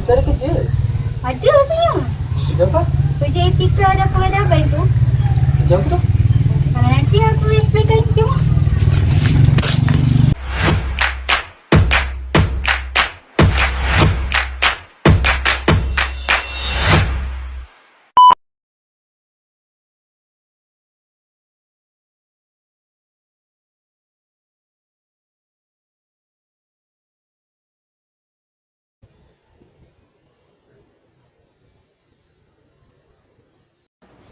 Tak ada kerja. Ada sayang. Kerja apa? Kerja etika dan peradaban tu. Kerja apa tu? Nanti aku explainkan. Jom.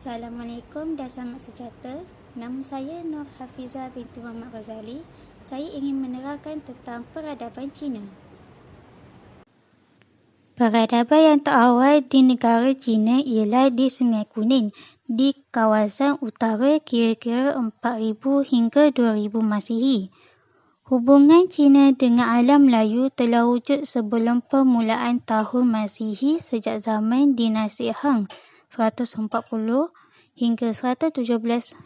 Assalamualaikum dan selamat sejahtera. Nama saya Nur Hafizah binti Muhammad Ghazali. Saya ingin menerangkan tentang peradaban Cina. Peradaban yang terawal di negara Cina ialah di Sungai Kuning, di kawasan utara kira-kira 4000 hingga 2000 Masihi. Hubungan Cina dengan alam Melayu telah wujud sebelum permulaan tahun Masihi sejak zaman dinasti Han 140 hingga 117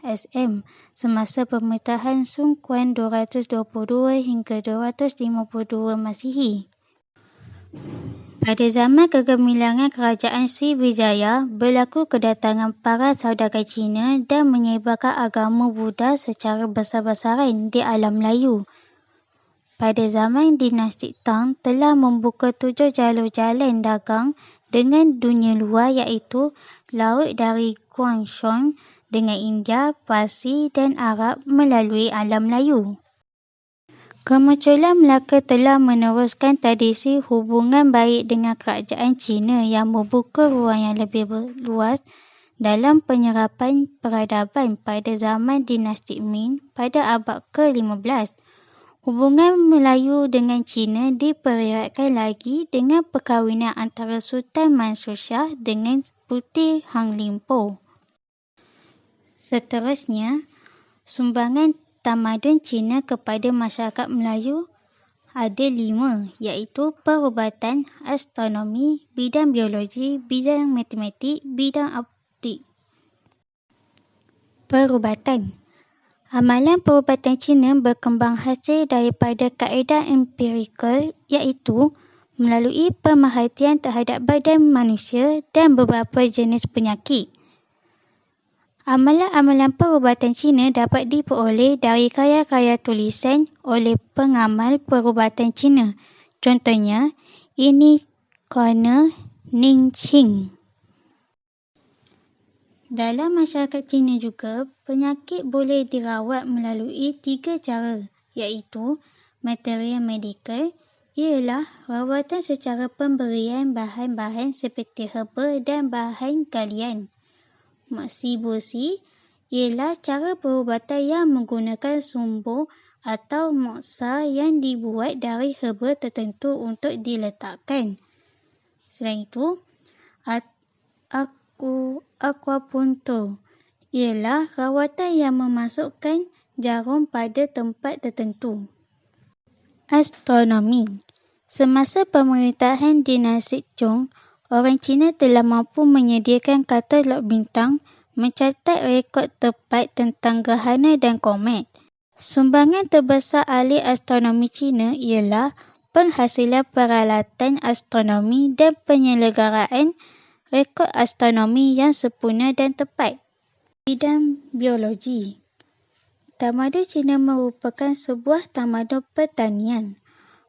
SM semasa pemerintahan Sun Quan 222 hingga 252 Masihi. Pada zaman kegemilangan kerajaan Sriwijaya, berlaku kedatangan para saudagar Cina dan menyebarkan agama Buddha secara besar-besaran di alam Melayu. Pada zaman dinasti Tang telah membuka 7 jalur jalan dagang dengan dunia luar iaitu laut dari Guangzhou dengan India, Parsi dan Arab melalui alam Melayu. Kemunculan Melaka telah meneruskan tradisi hubungan baik dengan kerajaan Cina yang membuka ruang yang lebih luas dalam penyerapan peradaban pada zaman dinasti Ming pada abad ke-15. Hubungan Melayu dengan Cina dipereratkan lagi dengan perkahwinan antara Sultan Mansur Shah dengan Puteri Hang Limpo. Seterusnya, sumbangan tamadun Cina kepada masyarakat Melayu ada 5 iaitu perubatan, astronomi, bidang biologi, bidang matematik, bidang optik. Perubatan. Amalan perubatan Cina berkembang hasil daripada kaedah empirikal iaitu melalui pemerhatian terhadap badan manusia dan beberapa jenis penyakit. Amalan-amalan perubatan Cina dapat diperoleh dari karya-karya tulisan oleh pengamal perubatan Cina. Contohnya, ini Corner Ning Qing. Dalam masyarakat Cina juga, penyakit boleh dirawat melalui 3 cara, iaitu material medikal, ialah rawatan secara pemberian bahan-bahan seperti herba dan bahan galian. Moksibusi ialah cara perubatan yang menggunakan sumbu atau moksa yang dibuat dari herba tertentu untuk diletakkan. Selain itu, akupuntur ialah rawatan yang memasukkan jarum pada tempat tertentu. Astronomi. Semasa pemerintahan dinasti Zhou, orang Cina telah mampu menyediakan katalog bintang, mencatat rekod tepat tentang gerhana dan komet. Sumbangan terbesar ahli astronomi Cina ialah penghasilan peralatan astronomi dan penyelenggaraan rekod astronomi yang sempurna dan tepat. Bidang biologi. Tamadun Cina merupakan sebuah tamadun pertanian.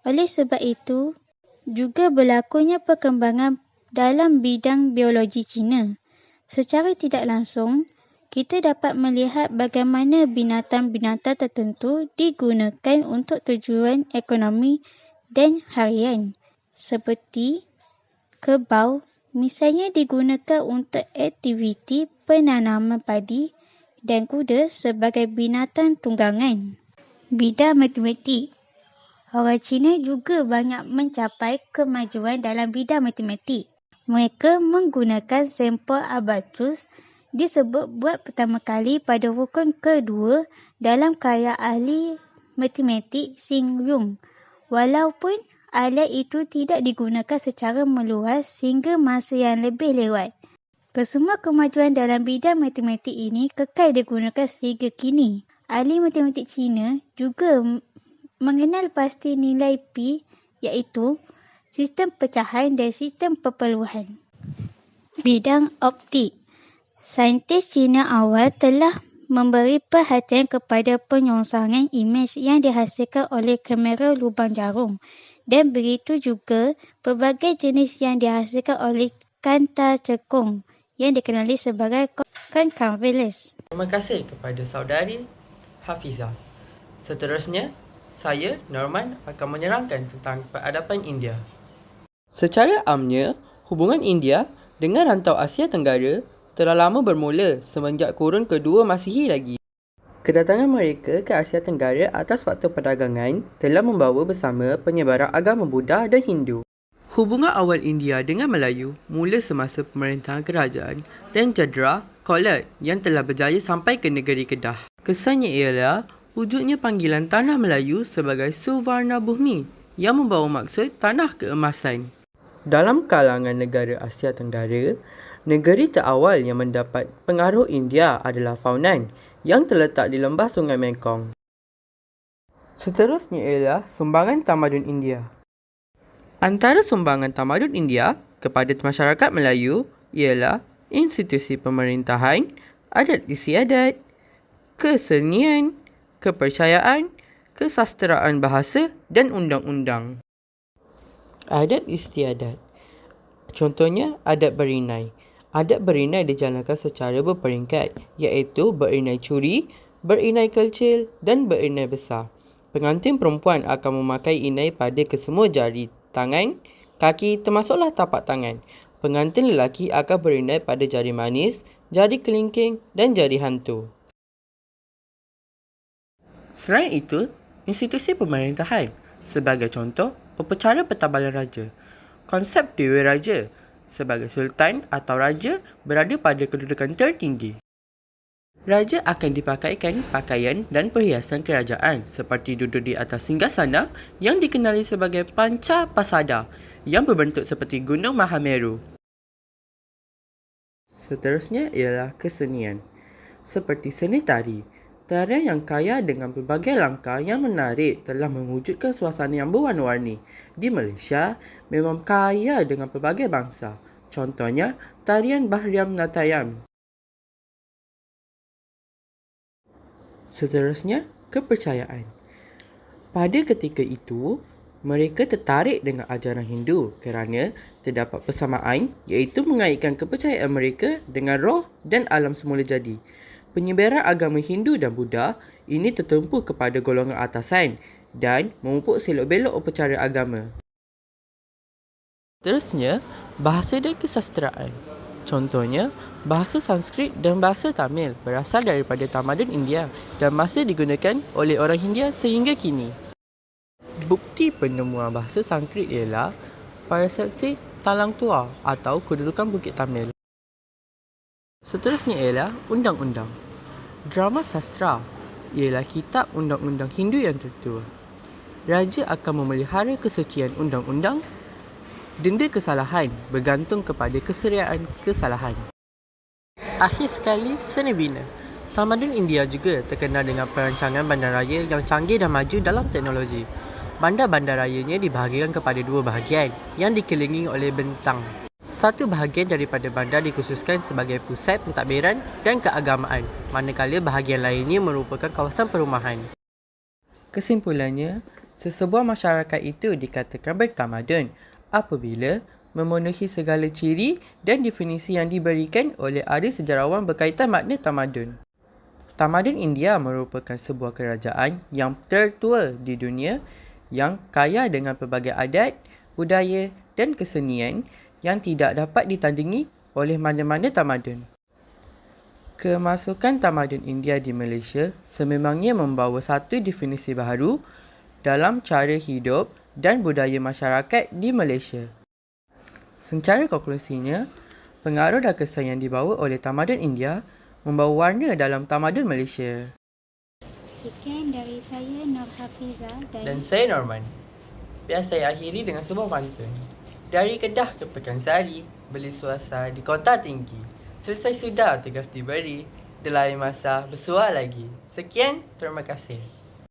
Oleh sebab itu, juga berlakunya perkembangan dalam bidang biologi Cina. Secara tidak langsung, kita dapat melihat bagaimana binatang-binatang tertentu digunakan untuk tujuan ekonomi dan harian, seperti kerbau. Misalnya digunakan untuk aktiviti penanaman padi dan kuda sebagai binatang tunggangan. Bidang matematik. Orang Cina juga banyak mencapai kemajuan dalam bidang matematik. Mereka menggunakan sampel abatus disebut buat pertama kali pada rukun kedua dalam karya ahli matematik Xing Yun. Walaupun alat itu tidak digunakan secara meluas sehingga masa yang lebih lewat. Kesemua kemajuan dalam bidang matematik ini kekal digunakan sehingga kini. Ahli matematik Cina juga mengenal pasti nilai pi iaitu sistem pecahan dan sistem perpeluhan. Bidang optik. Saintis Cina awal telah memberi perhatian kepada penyongsangan imej yang dihasilkan oleh kamera lubang jarum dan begitu juga pelbagai jenis yang dihasilkan oleh kanta cekung yang dikenali sebagai concavities. Terima kasih kepada saudari Hafizah. Seterusnya, saya, Norman, akan menerangkan tentang peradaban India. Secara amnya, hubungan India dengan rantau Asia Tenggara telah lama bermula semenjak kurun kedua Masihi lagi. Kedatangan mereka ke Asia Tenggara atas faktor perdagangan telah membawa bersama penyebaran agama Buddha dan Hindu. Hubungan awal India dengan Melayu mula semasa pemerintahan kerajaan dan Jadra Kolot yang telah berjaya sampai ke negeri Kedah. Kesannya ialah wujudnya panggilan tanah Melayu sebagai Suvarna Bhumi yang membawa maksud tanah keemasan. Dalam kalangan negara Asia Tenggara, negeri terawal yang mendapat pengaruh India adalah Faunan yang terletak di lembah Sungai Mekong. Seterusnya ialah sumbangan tamadun India. Antara sumbangan tamadun India kepada masyarakat Melayu ialah institusi pemerintahan, adat istiadat, kesenian, kepercayaan, kesasteraan bahasa dan undang-undang. Adat istiadat. Contohnya, adat berinai. Adat berinai dijalankan secara berperingkat, iaitu berinai curi, berinai kecil dan berinai besar. Pengantin perempuan akan memakai inai pada kesemua jari tangan, kaki termasuklah tapak tangan. Pengantin lelaki akan berinai pada jari manis, jari kelingking dan jari hantu. Selain itu, institusi pemerintahan. Sebagai contoh, upacara pertabalan raja. Konsep Dewa Raja sebagai sultan atau raja berada pada kedudukan tertinggi. Raja akan dipakaikan pakaian dan perhiasan kerajaan seperti duduk di atas singgasana yang dikenali sebagai panca pasada yang berbentuk seperti Gunung Mahameru. Seterusnya ialah kesenian. Seperti seni tari. Tarian yang kaya dengan pelbagai langkah yang menarik telah mewujudkan suasana yang berwarna-warni. Di Malaysia, memang kaya dengan pelbagai bangsa. Contohnya, tarian Bahriam Natayam. Seterusnya, kepercayaan. Pada ketika itu, mereka tertarik dengan ajaran Hindu kerana terdapat persamaan iaitu mengaitkan kepercayaan mereka dengan roh dan alam semula jadi. Penyebaran agama Hindu dan Buddha ini tertumpu kepada golongan atasan dan memupuk selok-belok upacara agama. Seterusnya, bahasa dan kesasteraan. Contohnya, bahasa Sanskrit dan bahasa Tamil berasal daripada tamadun India dan masih digunakan oleh orang India sehingga kini. Bukti penemuan bahasa Sanskrit ialah Parasaksi Talang Tua atau kedudukan Bukit Tamil. Seterusnya ialah undang-undang. Drama sastra ialah kitab undang-undang Hindu yang tertua. Raja akan memelihara kesucian undang-undang. Denda kesalahan bergantung kepada keseriaan kesalahan. Akhir sekali, seni bina. Tamadun India juga terkenal dengan perancangan bandaraya yang canggih dan maju dalam teknologi. Bandar bandarayanya dibahagikan kepada dua bahagian yang dikelilingi oleh bentang. Satu bahagian daripada bandar dikhususkan sebagai pusat pentadbiran dan keagamaan, manakala bahagian lainnya merupakan kawasan perumahan. Kesimpulannya, sesebuah masyarakat itu dikatakan bertamadun apabila memenuhi segala ciri dan definisi yang diberikan oleh ahli sejarawan berkaitan makna tamadun. Tamadun India merupakan sebuah kerajaan yang tertua di dunia yang kaya dengan pelbagai adat, budaya dan kesenian yang tidak dapat ditandingi oleh mana-mana tamadun. Kemasukan tamadun India di Malaysia sememangnya membawa satu definisi baharu dalam cara hidup dan budaya masyarakat di Malaysia. Secara konklusinya, pengaruh dan kesan yang dibawa oleh tamadun India membawa warna dalam tamadun Malaysia. Sekian dari saya, Nur Hafizah Dan saya, Norman. Biar saya akhiri dengan sebuah pantun. Dari Kedah ke Pekansari, beli swasta di Kota Tinggi. Selesai sudah tugas diberi, delai masa bersuah lagi. Sekian, terima kasih.